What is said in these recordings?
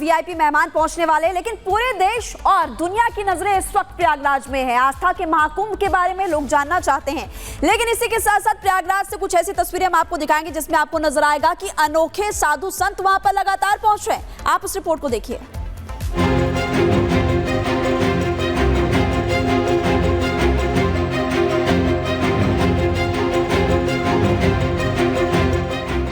VIP मेहमान पहुंचने वाले हैं, लेकिन पूरे देश और दुनिया की नजरें इस वक्त प्रयागराज में है। आस्था के महाकुंभ के बारे में लोग जानना चाहते हैं, लेकिन इसी के साथ साथ प्रयागराज से कुछ ऐसी तस्वीरें हम आपको दिखाएंगे जिसमें आपको नजर आएगा कि अनोखे साधु संत वहां पर लगातार पहुंच रहे हैं। आप उस रिपोर्ट को देखिए।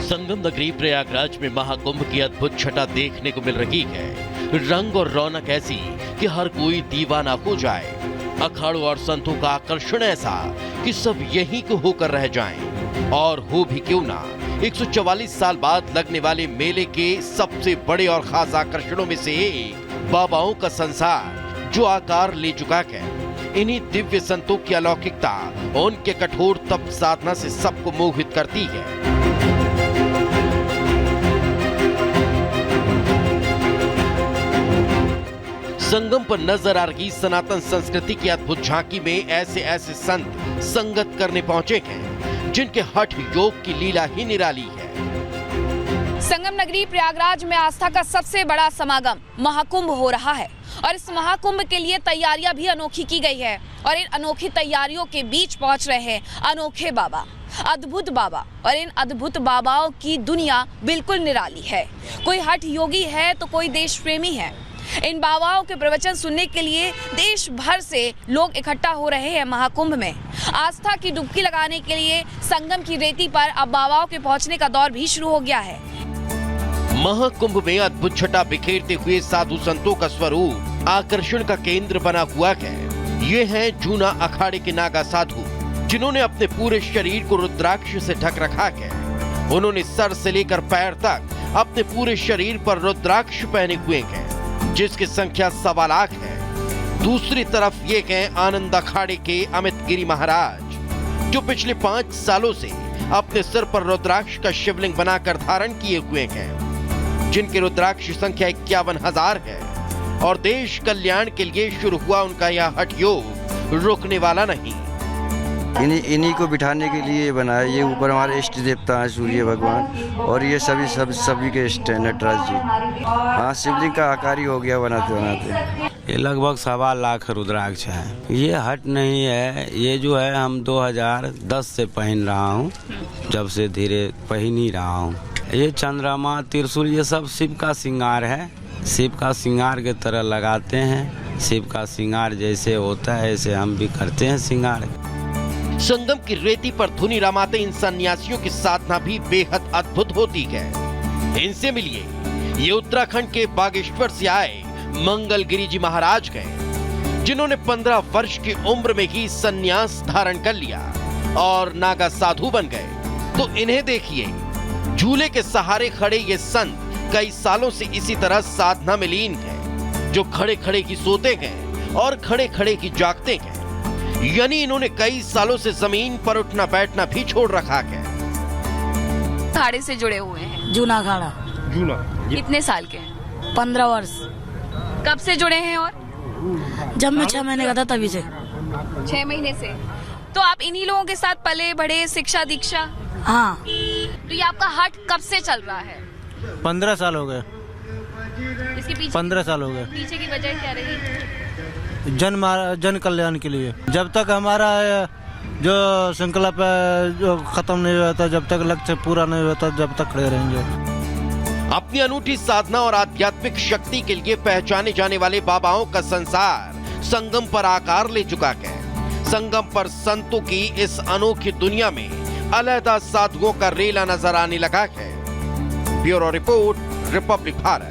संगम नगरी प्रयागराज में महाकुंभ की अद्भुत छटा देखने को मिल रही है। रंग और रौनक ऐसी कि हर कोई दीवाना हो जाए। अखाड़ों और संतों का आकर्षण ऐसा कि सब यहीं को होकर रह जाएं। और हो भी क्यों ना, 144 साल बाद लगने वाले मेले के सबसे बड़े और खास आकर्षणों में से एक बाबाओं का संसार जो आकार ले चुका है। इन्हीं दिव्य संतों की अलौकिकता उनके कठोर तप साधना से सबको मोहित करती है। संगम पर नजर आ रही सनातन संस्कृति की अद्भुत झांकी में ऐसे ऐसे संत संगत करने पहुंचे हैं जिनके हठ योग की लीला ही निराली है। संगम नगरी प्रयागराज में आस्था का सबसे बड़ा समागम महाकुंभ हो रहा है और इस महाकुंभ के लिए तैयारियां भी अनोखी की गई है। और इन अनोखी तैयारियों के बीच पहुंच रहे हैं अनोखे बाबा, अद्भुत बाबा। और इन अद्भुत बाबाओं की दुनिया बिल्कुल निराली है। कोई हठ योगी है तो कोई देश प्रेमी है। इन बाबाओं के प्रवचन सुनने के लिए देश भर से लोग इकट्ठा हो रहे हैं महाकुंभ में। आस्था की डुबकी लगाने के लिए संगम की रेती पर अब बाबाओं के पहुंचने का दौर भी शुरू हो गया है। महाकुंभ में अद्भुत छटा बिखेरते हुए साधु संतों का स्वरूप आकर्षण का केंद्र बना हुआ है। ये हैं जूना अखाड़े के नागा साधु, जिन्होंने अपने पूरे शरीर को रुद्राक्ष से ढक रखा है। उन्होंने सर से लेकर पैर तक अपने पूरे शरीर पर रुद्राक्ष पहने हुए हैं, जिसकी संख्या 1.25 लाख है। दूसरी तरफ ये हैं आनंद अखाड़े के अमित गिरी महाराज, जो पिछले 5 सालों से अपने सिर पर रुद्राक्ष का शिवलिंग बनाकर धारण किए हुए हैं, जिनके रुद्राक्ष संख्या 51,000 है। और देश कल्याण के लिए शुरू हुआ उनका यह हठ योग रुकने वाला नहीं। इन्हीं को बिठाने के लिए बनाया। ये ऊपर हमारे इष्ट देवता हैं सूर्य भगवान, और ये सभी के इष्ट हैं नटराज जी। हाँ, शिवलिंग का आकार ही हो गया बनाते बनाते। ये लगभग 1.25 लाख रुद्राक्ष है। ये हट नहीं है, ये जो है हम 2010 से पहन रहा हूँ, जब से धीरे पहन ही रहा हूँ। ये चंद्रमा, त्रिशूल, ये सब शिव का श्रृंगार है। शिव का श्रृंगार के तरह लगाते हैं। शिव का श्रृंगार जैसे होता है ऐसे हम भी करते हैं श्रृंगार। संगम की रेती पर धुनी रमाते इन सन्यासियों की साधना भी बेहद अद्भुत होती है। इनसे मिलिए, ये उत्तराखंड के बागेश्वर से आए मंगलगिरी जी महाराज गए, जिन्होंने 15 वर्ष की उम्र में ही सन्यास धारण कर लिया और नागा साधु बन गए। तो इन्हें देखिए, झूले के सहारे खड़े ये संत कई सालों से इसी तरह साधना में लीन है, जो खड़े खड़े की सोते हैं और खड़े खड़े की जागते हैं। यानी इन्होंने कई सालों से जमीन पर उठना बैठना भी छोड़ रखा है। अखाड़े से जुड़े हुए हैं। जूना अखाड़ा। जूना कितने साल के हैं? 15 वर्ष। कब से जुड़े हैं? और जब मैं 6 महीने का था तभी से। 6 महीने से। तो आप इन्हीं लोगों के साथ पले बढ़े, शिक्षा दीक्षा? हाँ। तो ये आपका हट कब से चल रहा है? 15 साल हो गए। इसके पीछे 15 साल हो गए। पीछे की वजह क्या रही? जन कल्याण के लिए। जब तक हमारा जो संकल्प जो खत्म नहीं होता, जब तक लक्ष्य पूरा नहीं होता, जब तक खड़े रहेंगे। अपनी अनूठी साधना और आध्यात्मिक शक्ति के लिए पहचाने जाने वाले बाबाओं का संसार संगम पर आकार ले चुका है। संगम पर संतों की इस अनोखी दुनिया में अलहदा साधुओं का रेला नजर आने लगा है। Bureau report, Republic Bharat.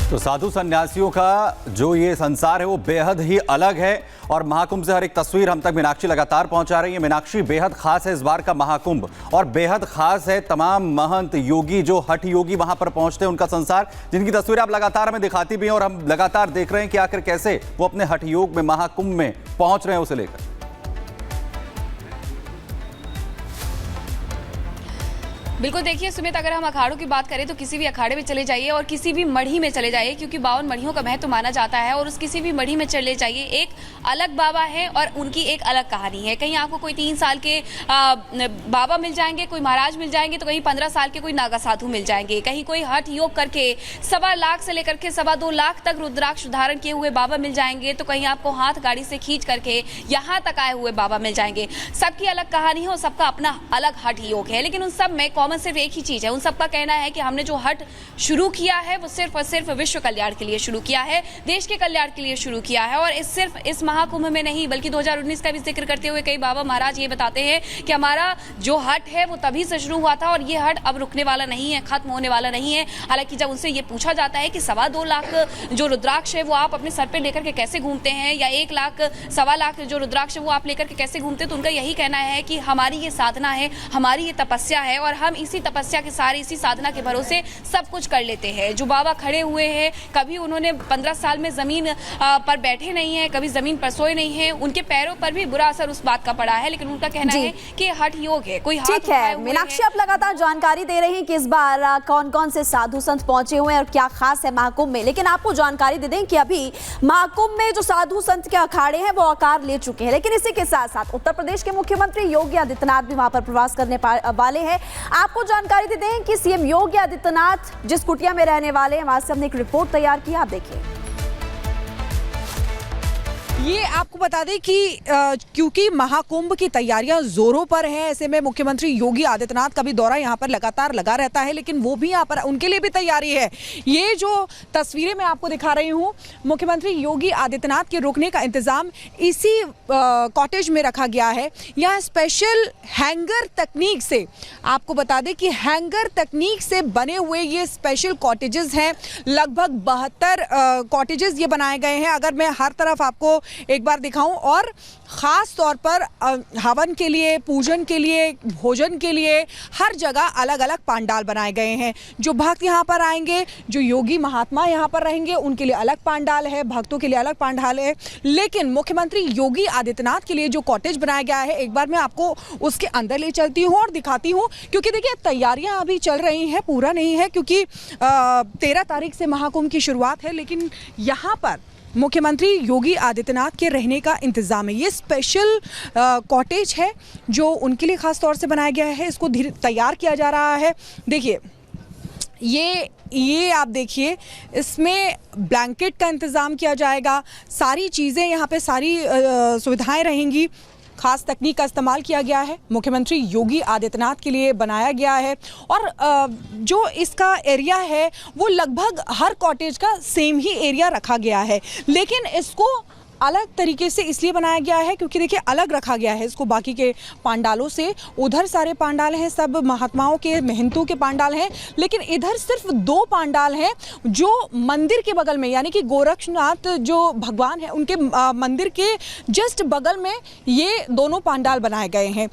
तो साधु सन्यासियों का जो ये संसार है वो बेहद ही अलग है। और महाकुंभ से हर एक तस्वीर हम तक मीनाक्षी लगातार पहुंचा रही है। मीनाक्षी, बेहद खास है इस बार का महाकुंभ, और बेहद खास है तमाम महंत योगी जो हठ योगी वहां पर पहुंचते हैं, उनका संसार, जिनकी तस्वीर आप लगातार हमें दिखाती भी हैं। और हम लगातार देख रहे हैं कि आखिर कैसे वो अपने हठ योग में महाकुंभ में पहुंच रहे हैं उसे लेकर। बिल्कुल, देखिए सुमित, अगर हम अखाड़ों की बात करें तो किसी भी अखाड़े में चले जाइए और किसी भी मढ़ी में चले जाइए, क्योंकि 52 मढ़ियों का महत्व माना जाता है और उस किसी भी मढ़ी में चले जाइए एक अलग बाबा है और उनकी एक अलग कहानी है। कहीं आपको कोई 3 साल के बाबा मिल जाएंगे, कोई महाराज मिल जाएंगे, तो कहीं 15 साल के कोई नागा साधु मिल जाएंगे, कहीं कोई हठ योग करके 1.25 लाख से लेकर के 2.25 लाख तक रुद्राक्ष धारण किए हुए बाबा मिल जाएंगे, तो कहीं आपको हाथ गाड़ी से खींच करके यहाँ तक आए हुए बाबा मिल जाएंगे। सबकी अलग कहानी है और सबका अपना अलग हठ योग है, लेकिन उन सब में कॉमन सिर्फ एक ही चीज है। उन सबका कहना है कि हमने जो हट शुरू किया है वो सिर्फ और सिर्फ विश्व कल्याण के लिए शुरू किया है, देश के कल्याण के लिए शुरू किया है। और सिर्फ इस महाकुंभ में नहीं बल्कि 2019 का भी जिक्र करते हुए कई बाबा महाराज ये बताते हैं कि हमारा जो हट है वो तभी से शुरू हुआ था और ये हट अब रुकने वाला नहीं है, खत्म होने वाला नहीं है। हालांकि जब उनसे ये पूछा जाता है कि 2.25 लाख जो रुद्राक्ष है वो आप अपने सर पे लेकर के कैसे घूमते हैं, या 1 लाख 1.25 लाख जो रुद्राक्ष है वो आप लेकर के कैसे घूमते हैं, तो उनका यही कहना है कि हमारी ये साधना है, हमारी ये तपस्या है और हम इसी तपस्या के सारे इसी साधना के भरोसे सब कुछ कर लेते हैं। जो बाबा खड़े हुए हैं, कभी उन्होंने 15 साल में जमीन पर बैठे नहीं है, कभी जमीन पर सोए नहीं है, उनके पैरों पर भी बुरा असर उस बात का पड़ा है, लेकिन उनका कहना है कि हठ योग है। कोई ठीक है मीनाक्षी, आप लगातार जानकारी दे रही हैं कि इस बार कौन कौन से साधु संत पहुंचे हुए हैं और क्या खास है महाकुंभ में, लेकिन आपको जानकारी दे दें कि अभी महाकुंभ में जो साधु संत के अखाड़े हैं वो आकार ले चुके हैं। लेकिन इसी के साथ साथ उत्तर प्रदेश के मुख्यमंत्री योगी आदित्यनाथ भी वहां पर प्रवास करने वाले हैं। आपको जानकारी दे दें कि सीएम योगी आदित्यनाथ जिस कुटिया में रहने वाले हैं वहां से हमने एक रिपोर्ट तैयार की, आप देखिए। ये आपको बता दें कि क्योंकि महाकुंभ की तैयारियां जोरों पर हैं, ऐसे में मुख्यमंत्री योगी आदित्यनाथ का भी दौरा यहां पर लगातार लगा रहता है, लेकिन वो भी यहां पर उनके लिए भी तैयारी है। ये जो तस्वीरें मैं आपको दिखा रही हूं, मुख्यमंत्री योगी आदित्यनाथ के रुकने का इंतजाम इसी कॉटेज में रखा गया है। यहाँ स्पेशल हैंगर तकनीक से, आपको बता दें कि हैंगर तकनीक से बने हुए ये स्पेशल कॉटेजेस हैं। लगभग 72 कॉटेजेस ये बनाए गए हैं। अगर मैं हर तरफ आपको एक बार दिखाऊं, और ख़ास तौर पर हवन के लिए, पूजन के लिए, भोजन के लिए हर जगह अलग अलग पांडाल बनाए गए हैं। जो भक्त यहाँ पर आएंगे, जो योगी महात्मा यहाँ पर रहेंगे, उनके लिए अलग पांडाल है, भक्तों के लिए अलग पांडाल है। लेकिन मुख्यमंत्री योगी आदित्यनाथ के लिए जो कॉटेज बनाया गया है, एक बार मैं आपको उसके अंदर ले चलती हूँ और दिखाती हूँ, क्योंकि देखिए तैयारियाँ अभी चल रही हैं, पूरा नहीं है, क्योंकि 13 तारीख से महाकुंभ की शुरुआत है। लेकिन यहाँ पर मुख्यमंत्री योगी आदित्यनाथ के रहने का इंतज़ाम है। ये स्पेशल कॉटेज है जो उनके लिए ख़ास तौर से बनाया गया है। इसको तैयार किया जा रहा है। देखिए ये आप देखिए, इसमें ब्लैंकेट का इंतज़ाम किया जाएगा, सारी चीज़ें यहाँ पे सारी सुविधाएं रहेंगी। खास तकनीक का इस्तेमाल किया गया है, मुख्यमंत्री योगी आदित्यनाथ के लिए बनाया गया है। और जो इसका एरिया है वो लगभग हर कॉटेज का सेम ही एरिया रखा गया है, लेकिन इसको अलग तरीके से इसलिए बनाया गया है क्योंकि देखिए अलग रखा गया है इसको बाकी के पांडालों से। उधर सारे पांडाल हैं, सब महात्माओं के, महंतों के पांडाल हैं, लेकिन इधर सिर्फ 2 पांडाल हैं जो मंदिर के बगल में, यानी कि गोरक्षनाथ जो भगवान है उनके मंदिर के जस्ट बगल में ये दोनों पांडाल बनाए गए हैं।